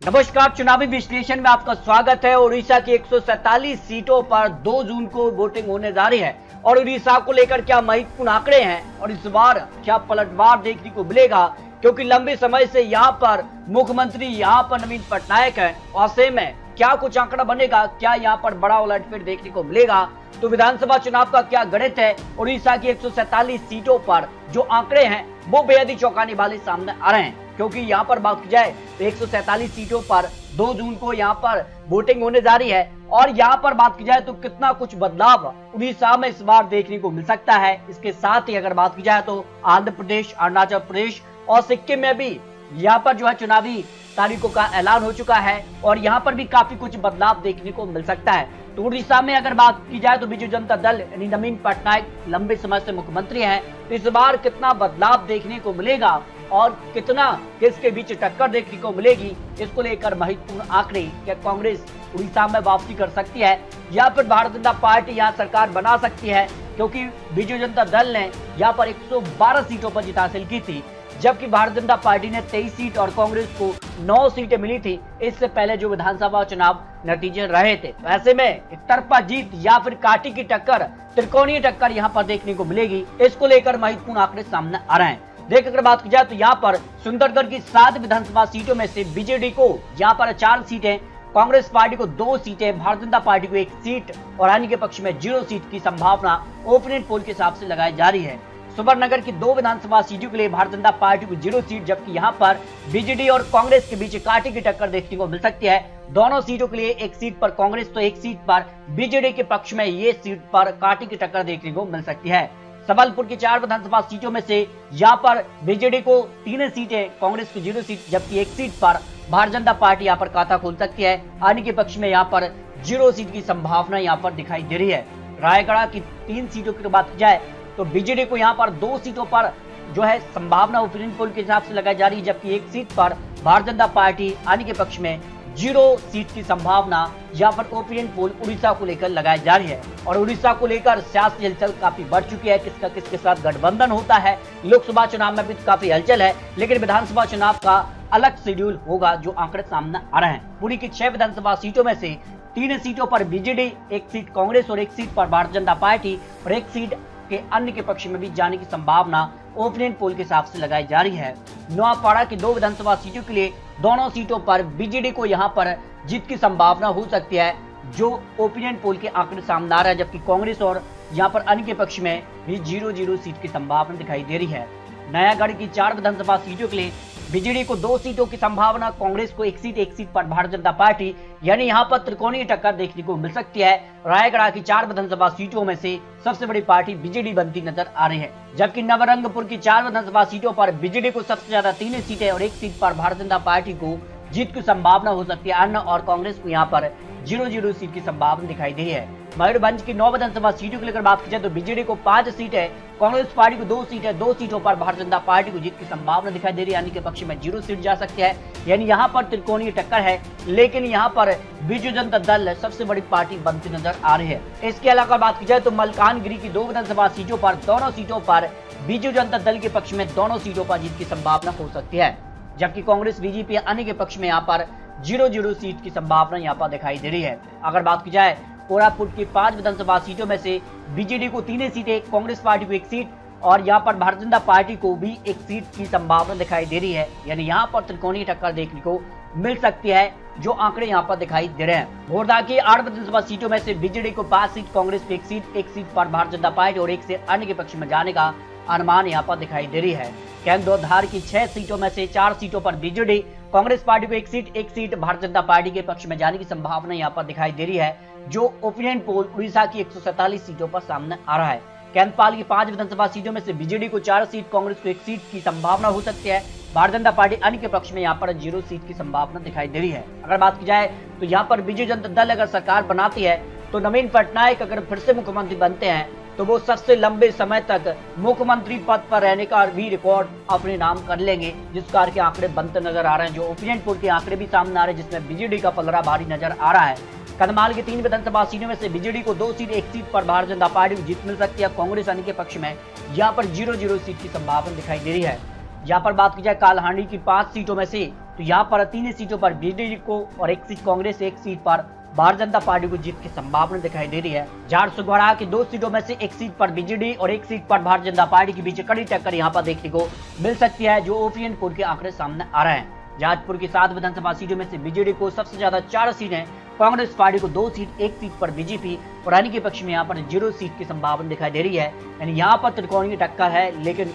नमस्कार, चुनावी विश्लेषण में आपका स्वागत है। उड़ीसा की 147 सीटों पर 2 जून को वोटिंग होने जा रही है और उड़ीसा को लेकर क्या महत्वपूर्ण आंकड़े हैं और इस बार क्या पलटवार देखने को मिलेगा, क्योंकि लंबे समय से यहाँ पर मुख्यमंत्री यहाँ पर नवीन पटनायक है। ऐसे में क्या कुछ आंकड़ा बनेगा, क्या यहाँ पर बड़ा उलटफेर देखने को मिलेगा, तो विधानसभा चुनाव का क्या गणित है। उड़ीसा की 147 सीटों पर जो आंकड़े हैं वो बेहद ही चौंकाने वाले सामने आ रहे हैं, क्योंकि यहाँ पर बात की जाए तो 147 सीटों पर 2 जून को यहाँ पर वोटिंग होने जा रही है और यहाँ पर बात की जाए तो कितना कुछ बदलाव उड़ीसा में इस बार देखने को मिल सकता है। इसके साथ ही अगर बात की जाए तो आंध्र प्रदेश, अरुणाचल प्रदेश और सिक्किम में भी यहाँ पर जो है चुनावी तारीखों का ऐलान हो चुका है और यहाँ पर भी काफी कुछ बदलाव देखने को मिल सकता है। तो उड़ीसा में अगर बात की जाए तो बीजू जनता दल यानी नवीन पटनायक लंबे समय से मुख्यमंत्री हैं, तो इस बार कितना बदलाव देखने को मिलेगा और कितना किसके बीच टक्कर देखने को मिलेगी, इसको लेकर महत्वपूर्ण आंकड़े। क्या कांग्रेस उड़ीसा में वापसी कर सकती है या फिर भारतीय जनता पार्टी यहाँ सरकार बना सकती है, क्योंकि बीजू जनता दल ने यहाँ पर 112 सीटों पर जीत हासिल की थी, जबकि भारतीय जनता पार्टी ने 23 सीट और कांग्रेस को 9 सीटें मिली थी इससे पहले जो विधानसभा चुनाव नतीजे रहे थे। ऐसे में एक तरफा जीत या फिर काटी की टक्कर, त्रिकोणीय टक्कर यहाँ पर देखने को मिलेगी। इसको लेकर महत्वपूर्ण आंकड़े सामने आ रहे हैं। देख अगर बात की जाए तो यहाँ पर सुंदरगढ़ की 7 विधानसभा सीटों में से बीजेडी को यहाँ पर 4 सीटें, कांग्रेस पार्टी को 2 सीटें, भारतीय जनता पार्टी को 1 सीट और अन्य के पक्ष में 0 सीट की संभावना ओपिनियन पोल के हिसाब से लगाई जा रही है। सुवर्णनगर की 2 विधानसभा सीटों के लिए भारतीय जनता पार्टी को 0 सीट, जबकि यहाँ पर बीजेडी और कांग्रेस के बीच कांटे की टक्कर देखने को मिल सकती है। दोनों सीटों के लिए 1 सीट पर कांग्रेस तो 1 सीट पर बीजेडी के पक्ष में ये सीट पर कांटे की टक्कर देखने को मिल सकती है। सबलपुर की 4 विधानसभा सीटों में से यहाँ पर बीजेडी को 3 सीटें, कांग्रेस को 0 सीट, जबकि 1 सीट पर भारतीय जनता पार्टी यहाँ पर खाता खोल सकती है। अन्य के पक्ष में यहाँ पर 0 सीट की संभावना यहाँ पर दिखाई दे रही है। रायगढ़ की 3 सीटों की बात की जाए तो बीजेडी को यहाँ पर 2 सीटों पर जो है संभावना ओपिनियन पोल के हिसाब से लगाई जा रही है, जबकि 1 सीट पर भारतीय जनता पार्टी, अन्य के पक्ष में 0 सीट की संभावना यहाँ पर ओपिनियन पोल उड़ीसा को लेकर लगाई जा रही है। और उड़ीसा को लेकर सियासी हलचल काफी बढ़ चुकी है। किसका किसके साथ गठबंधन होता है, लोकसभा चुनाव में भी काफी हलचल है, लेकिन विधानसभा चुनाव का अलग शेड्यूल होगा जो आंकड़े सामने आ रहे हैं। पुरी की 6 विधानसभा सीटों में से 3 सीटों पर बीजेडी, 1 सीट कांग्रेस और 1 सीट पर भारतीय जनता पार्टी और 1 सीट के अन्य के पक्ष में भी जाने की संभावना ओपिनियन पोल के हिसाब से लगाई जा रही है। नोआपाड़ा की 2 विधानसभा सीटों के लिए दोनों सीटों पर बीजेडी को यहां पर जीत की संभावना हो सकती है, जो ओपिनियन पोल के आंकड़े सामने आ रहा है, जबकि कांग्रेस और यहां पर अन्य के पक्ष में भी 0-0 सीट की संभावना दिखाई दे रही है। नयागढ़ की 4 विधानसभा सीटों के लिए बीजेडी को 2 सीटों की संभावना, कांग्रेस को 1 सीट पर भारतीय जनता पार्टी, यानी यहाँ पर त्रिकोणीय टक्कर देखने को मिल सकती है। रायगढ़ की 4 विधानसभा सीटों में से सबसे बड़ी पार्टी बीजेडी बनती नजर आ रही है, जबकि नवरंगपुर की 4 विधानसभा सीटों पर बीजेडी को सबसे ज्यादा 3 सीटें और 1 सीट पर भारतीय जनता पार्टी को जीत की संभावना हो सकती है। अन्य और कांग्रेस को यहाँ पर 0-0 सीट की संभावना दिखाई दी है। मयूरभंज की 9 विधानसभा सीटों की लेकर बात की जाए तो बीजेडी को 5 सीट है, कांग्रेस पार्टी को 2 सीट है, 2 सीटों पर भारतीय जनता पार्टी को जीत की संभावना दिखाई दे रही है। यानी के पक्ष में 0 सीट जा सकती है, यानी यहाँ पर त्रिकोणीय टक्कर है, लेकिन यहाँ पर बीजू जनता दल सबसे बड़ी पार्टी बनती नजर आ रही है। इसके अलावा बात की जाए तो मलकानगिरी की 2 विधानसभा सीटों पर दोनों सीटों पर बीजू जनता दल के पक्ष में दोनों सीटों पर जीत की संभावना हो सकती है, जबकि कांग्रेस, बीजेपी अन्य के पक्ष में यहाँ पर 0-0 सीट की संभावना यहाँ पर दिखाई दे रही है। अगर बात की जाए कोरापुट की 5 विधानसभा सीटों में से बीजेडी को 3 सीटें, कांग्रेस पार्टी को 1 सीट और यहाँ पर भारतीय जनता पार्टी को भी 1 सीट की संभावना दिखाई दे रही है, यानी यहाँ पर त्रिकोणीय टक्कर देखने को मिल सकती है, जो आंकड़े यहाँ पर दिखाई दे रहे हैं। घोरदा की 8 विधानसभा सीटों में से बीजेडी को 5 सीट, कांग्रेस को 1 सीट पर भारतीय जनता पार्टी और 1 से अन्य के पक्ष में जाने का अनुमान यहाँ पर दिखाई दे रही है। केंद्रधार की 6 सीटों में से 4 सीटों पर बीजेडी, कांग्रेस पार्टी को 1 सीट भारतीय जनता पार्टी के पक्ष में जाने की संभावना यहाँ पर दिखाई दे रही है, जो ओपिनियन पोल उड़ीसा की 147 सीटों पर सामने आ रहा है। कैंपपाल की 5 विधानसभा सीटों में से बीजेडी को 4 सीट, कांग्रेस को 1 सीट की संभावना हो सकती है। भारतीय जनता पार्टी अन्य के पक्ष में यहाँ पर 0 सीट की संभावना दिखाई दे रही है। अगर बात की जाए तो यहाँ पर बीजू जनता दल अगर सरकार बनाती है तो नवीन पटनायक अगर फिर से मुख्यमंत्री बनते हैं तो वो सबसे लंबे समय तक मुख्यमंत्री पद पर रहने का भी रिकॉर्ड अपने नाम कर लेंगे, जिस कार के आंकड़े बनते नजर आ रहे हैं, जो ओपिनियन पोल के आंकड़े भी सामने आ रहे हैं, जिसमें बीजेडी का पलड़ा भारी नजर आ रहा है। कंधमाल की 3 विधानसभा सीटों में से बीजेडी को 2 सीट, 1 सीट पर भारतीय जनता पार्टी को जीत मिल सकती है। कांग्रेस अन्य के पक्ष में यहाँ पर 0-0 सीट की संभावना दिखाई दे रही है। यहाँ पर बात की जाए कालहांडी की 5 सीटों में से तो यहाँ पर 3 सीटों पर बीजेडी को और 1 सीट कांग्रेस, 1 सीट पर भारतीय जनता पार्टी को जीत की संभावना दिखाई दे रही है। झारसुगुड़ा की 2 सीटों में से 1 सीट पर बीजेडी और 1 सीट पर भारतीय जनता पार्टी के बीच कड़ी टक्कर यहाँ पर देखने को मिल सकती है, जो ओपिनियन पोल के आंकड़े सामने आ रहे हैं। जहाजपुर की 7 विधानसभा सीटों में से बीजेडी को सबसे ज्यादा 4 सीटें, कांग्रेस पार्टी को 2 सीट, 1 सीट पर बीजेपी और अन्य के पक्ष में यहाँ पर 0 सीट की संभावना दिखाई दे रही है। यानी यहाँ पर त्रिकोणीय टक्कर है, लेकिन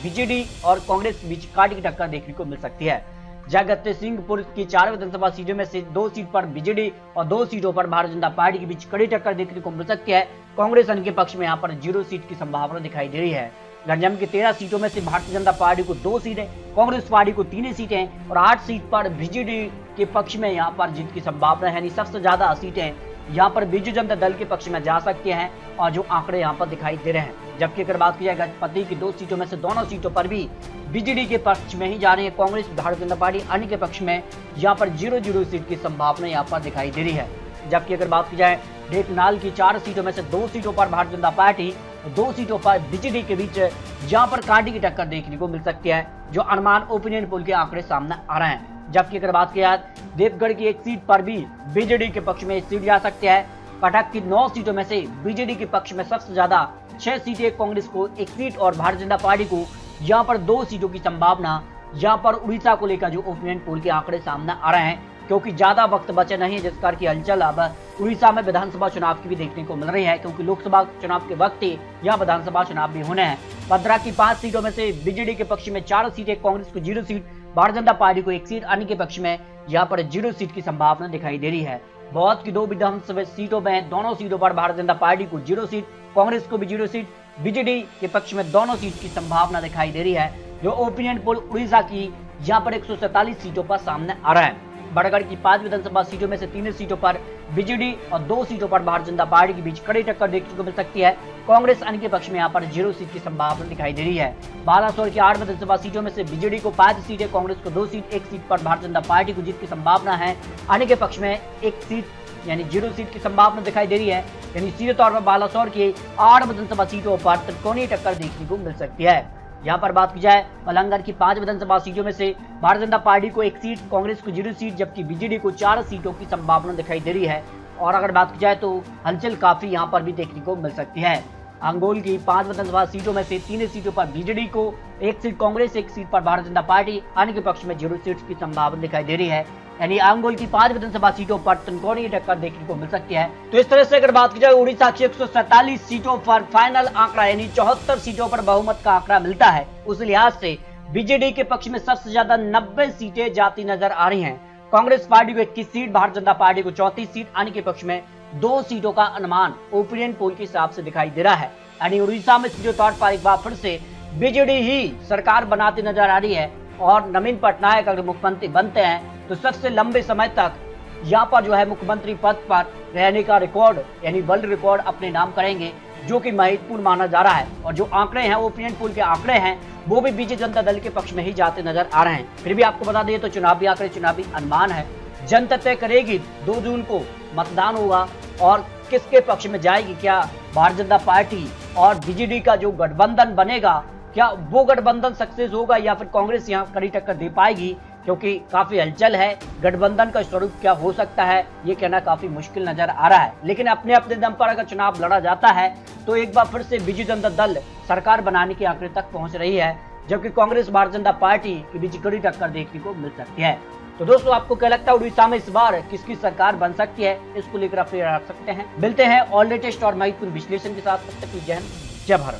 बीजेडी और कांग्रेस के बीच कांटे की टक्कर देखने को मिल सकती है। जगत सिंहपुर की 4 विधानसभा सीटों में से 2 सीट पर बीजेडी और 2 सीटों पर भारतीय जनता पार्टी के बीच कड़ी टक्कर देखने को मिल सकती है। कांग्रेस अन्य के पक्ष में यहाँ पर 0 सीट की संभावना दिखाई दे रही है। गंजाम की 13 सीटों में से भारतीय जनता पार्टी को 2 सीटें, कांग्रेस पार्टी को 3 सीटें और 8 सीट पर बीजेडी के पक्ष में यहाँ पर जीत की संभावना है। यानी सबसे ज्यादा सीटें यहाँ पर बीजू जनता दल के पक्ष में जा सकती हैं और जो आंकड़े यहाँ पर दिखाई दे रहे हैं। जबकि अगर बात की जाए गजपति की 2 सीटों में से दोनों सीटों पर भी बीजेडी के पक्ष में ही जा रही है कांग्रेस, भारतीय जनता पार्टी अन्य के पक्ष में यहाँ पर 0-0 सीट की संभावना यहाँ पर दिखाई दे रही है। जबकि अगर बात की जाए ढेकनाल की 4 सीटों में से 2 सीटों पर भारतीय जनता पार्टी, 2 सीटों पर बीजेडी के बीच जहां पर कांटे की टक्कर देखने को मिल सकती है, जो अनुमान ओपिनियन पोल के आंकड़े सामने आ रहे हैं। जबकि अगर बात की जाए देवगढ़ की 1 सीट पर भी बीजेडी के पक्ष में 1 सीट जा सकती है। कटक की 9 सीटों में से बीजेडी के पक्ष में सबसे ज्यादा 6 सीटें, कांग्रेस को 1 सीट और भारतीय जनता पार्टी को यहाँ पर 2 सीटों की संभावना यहाँ पर उड़ीसा को लेकर जो ओपिनियन पोल के आंकड़े सामने आ रहे हैं, क्योंकि ज्यादा वक्त बचे नहीं है, जिस कारण की हलचल अब उड़ीसा में विधानसभा चुनाव की भी देखने को मिल रही है, क्योंकि लोकसभा चुनाव के वक्त ही यहाँ विधानसभा चुनाव भी होने हैं। 15 की 5 सीटों में से बीजेडी के पक्ष में 4 सीटें, कांग्रेस को 0 सीट, भारतीय जनता पार्टी को 1 सीट, अन्य के पक्ष में यहाँ पर 0 सीट की संभावना दिखाई दे रही है। बौद्ध की 2 विधानसभा सीटों में दोनों सीटों पर भारतीय जनता पार्टी को 0 सीट, कांग्रेस को भी 0 सीट, बीजेडी के पक्ष में दोनों सीट की संभावना दिखाई दे रही है, जो ओपिनियन पोल उड़ीसा की यहाँ पर 147 सीटों पर सामने आ रहा है। बड़गढ़ की 5 विधानसभा सीटों में से 3 सीटों पर बीजेडी और 2 सीटों पर भारतीय जनता पार्टी के बीच कड़ी टक्कर देखने को मिल सकती है। कांग्रेस अन्य के पक्ष में यहाँ पर 0 सीट की संभावना दिखाई दे रही है। बालासोर की 8 विधानसभा सीटों में से बीजेडी को 5 सीटें, कांग्रेस को 2 सीट, 1 सीट पर भारतीय जनता पार्टी को जीत की संभावना है। अन्य के पक्ष में 1 सीट यानी 0 सीट की संभावना दिखाई दे रही है। यानी सीधे तौर पर बालासोर की 8 विधानसभा सीटों पर त्रिकोणीय टक्कर देखने को मिल सकती है। यहाँ पर बात की जाए मलंगर की 5 विधानसभा सीटों में से भारतीय जनता पार्टी को 1 सीट, कांग्रेस को 0 सीट, जबकि बीजेडी को 4 सीटों की संभावना दिखाई दे रही है। और अगर बात की जाए तो हलचल काफी यहाँ पर भी देखने को मिल सकती है। अंगोल की 5 विधानसभा सीटों में से 3 सीटों पर बीजेडी को, 1 सीट कांग्रेस, 1 सीट पर भारतीय जनता पार्टी, अन्य के पक्ष में 0 सीट की संभावना दिखाई दे रही है। यानी अंगोल की 5 विधानसभा सीटों पर त्रिकोणीय टक्कर देखने को मिल सकती है। तो इस तरह से अगर बात की जाए उड़ीसा की 147 सीटों पर फाइनल आंकड़ा यानी 74 सीटों पर बहुमत का आंकड़ा मिलता है, उस लिहाज से बीजेडी के पक्ष में सबसे ज्यादा 90 सीटें जाती नजर आ रही हैं। कांग्रेस पार्टी को 21 सीट, भारतीय जनता पार्टी को 34 सीट, अन्य के पक्ष में 2 सीटों का अनुमान ओपिनियन पोल के हिसाब से दिखाई दे रहा है। यानी उड़ीसा में सीधे तौर पर एक बार फिर से बीजेडी ही सरकार बनाती नजर आ रही है और नवीन पटनायक अगर मुख्यमंत्री बनते हैं तो सबसे लंबे समय तक यहाँ पर जो है मुख्यमंत्री पद पर रहने का रिकॉर्ड यानी वर्ल्ड रिकॉर्ड अपने नाम करेंगे, जो कि महत्वपूर्ण माना जा रहा है। और जो आंकड़े हैं ओपिनियन पोल के आंकड़े हैं वो भी बीजेपी जनता दल के पक्ष में ही जाते नजर आ रहे हैं। फिर भी आपको बता दें तो चुनावी आंकड़े, चुनावी अनुमान है, जनता तय करेगी। 2 जून को मतदान होगा और किसके पक्ष में जाएगी, क्या भारतीय जनता पार्टी और बीजेडी का जो गठबंधन बनेगा, क्या वो गठबंधन सक्सेस होगा या फिर कांग्रेस यहाँ कड़ी टक्कर दे पाएगी, क्योंकि काफी हलचल है। गठबंधन का स्वरूप क्या हो सकता है ये कहना काफी मुश्किल नजर आ रहा है। लेकिन अपने अपने दम पर अगर चुनाव लड़ा जाता है तो एक बार फिर से बीजेपी जनता दल सरकार बनाने के आंकड़े तक पहुंच रही है, जबकि कांग्रेस भारतीय जनता पार्टी के बीच कड़ी टक्कर देखने को मिल सकती है। तो दोस्तों आपको क्या लगता है उड़ीसा में इस बार किसकी सरकार बन सकती है, इसको लेकर आप रख सकते हैं। मिलते हैं ऑल लेटेस्ट और महत्वपूर्ण विश्लेषण के साथ। तब तक जय हिंद, जय भारत।